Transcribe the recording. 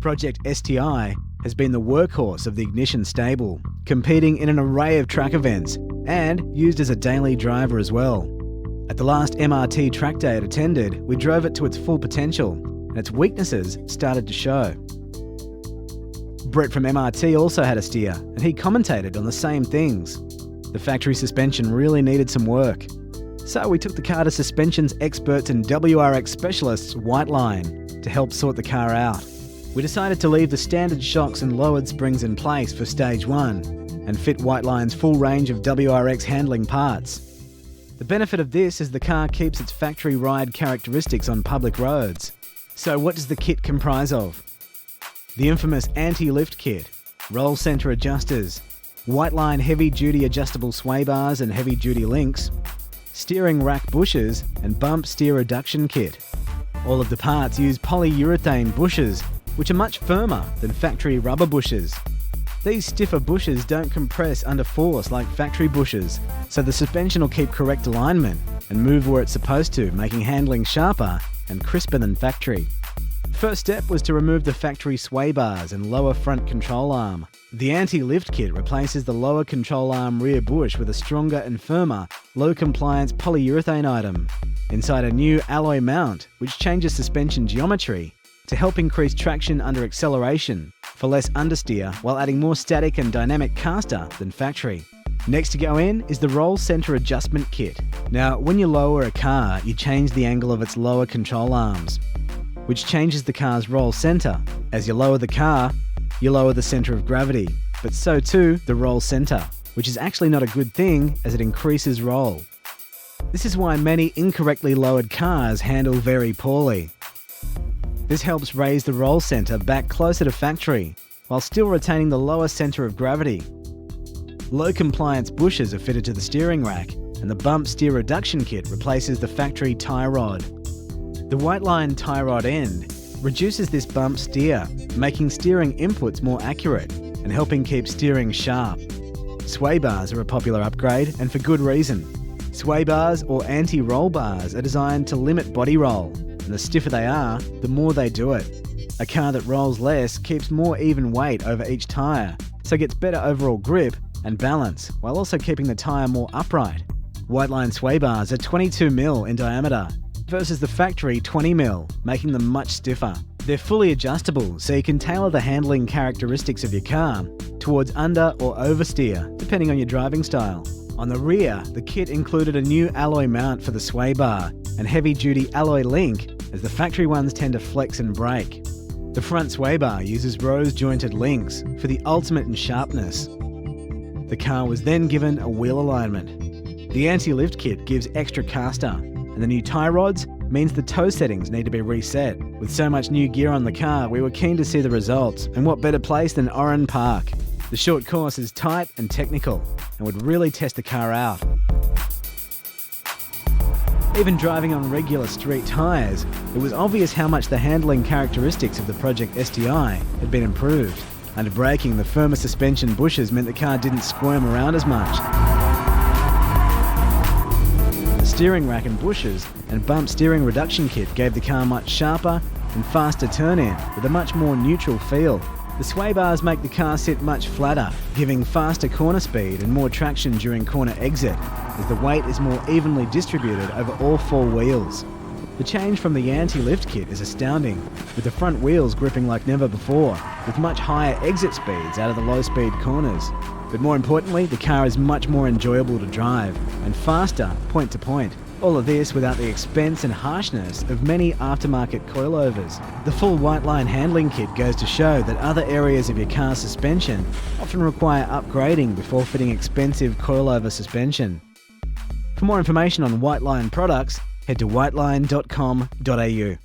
Project STI has been the workhorse of the Ignition stable, competing in an array of track events and used as a daily driver as well. At the last MRT track day it attended, we drove it to its full potential and its weaknesses started to show. Brett from MRT also had a steer and he commentated on the same things. The factory suspension really needed some work. So we took the car to suspensions experts and WRX specialists Whiteline to help sort the car out. We decided to leave the standard shocks and lowered springs in place for stage 1 and fit Whiteline's full range of WRX handling parts. The benefit of this is the car keeps its factory ride characteristics on public roads. So what does the kit comprise of? The infamous Antilift Kit, roll centre adjusters, Whiteline heavy-duty adjustable sway bars and heavy-duty links, steering rack bushes and bump steer reduction kit. All of the parts use polyurethane bushes, which are much firmer than factory rubber bushes. These stiffer bushes don't compress under force like factory bushes, so the suspension will keep correct alignment and move where it's supposed to, making handling sharper and crisper than factory. First step was to remove the factory sway bars and lower front control arm. The Antilift Kit replaces the lower control arm rear bush with a stronger and firmer, low-compliance polyurethane item inside a new alloy mount, which changes suspension geometry to help increase traction under acceleration for less understeer while adding more static and dynamic caster than factory. Next to go in is the roll centre adjustment kit. Now, when you lower a car, you change the angle of its lower control arms, which changes the car's roll centre. As you lower the car, you lower the centre of gravity, but so too the roll centre, which is actually not a good thing as it increases roll. This is why many incorrectly lowered cars handle very poorly. This helps raise the roll centre back closer to factory, while still retaining the lower centre of gravity. Low compliance bushes are fitted to the steering rack, and the bump steer reduction kit replaces the factory tie rod. The Whiteline tie rod end reduces this bump steer, making steering inputs more accurate and helping keep steering sharp. Sway bars are a popular upgrade, and for good reason. Sway bars or anti-roll bars are designed to limit body roll, and the stiffer they are, the more they do it. A car that rolls less keeps more even weight over each tyre, so gets better overall grip and balance, while also keeping the tyre more upright. Whiteline sway bars are 22mm in diameter, versus the factory 20mm, making them much stiffer. They're fully adjustable, so you can tailor the handling characteristics of your car towards under or oversteer, depending on your driving style. On the rear, the kit included a new alloy mount for the sway bar and heavy-duty alloy link, as the factory ones tend to flex and break. The front sway bar uses rose-jointed links for the ultimate in sharpness. The car was then given a wheel alignment. The Antilift Kit gives extra caster, and the new tie rods means the toe settings need to be reset. With so much new gear on the car, we were keen to see the results, and what better place than Oran Park. The short course is tight and technical, and would really test the car out. Even driving on regular street tyres, it was obvious how much the handling characteristics of the Project STI had been improved. Under braking, the firmer suspension bushes meant the car didn't squirm around as much. The steering rack and bushes and bump steering reduction kit gave the car much sharper and faster turn-in with a much more neutral feel. The sway bars make the car sit much flatter, giving faster corner speed and more traction during corner exit, as the weight is more evenly distributed over all 4 wheels. The change from the Antilift Kit is astounding, with the front wheels gripping like never before, with much higher exit speeds out of the low-speed corners. But more importantly, the car is much more enjoyable to drive, and faster point to point. All of this without the expense and harshness of many aftermarket coilovers. The full Whiteline handling kit goes to show that other areas of your car's suspension often require upgrading before fitting expensive coilover suspension. For more information on Whiteline products, head to whiteline.com.au.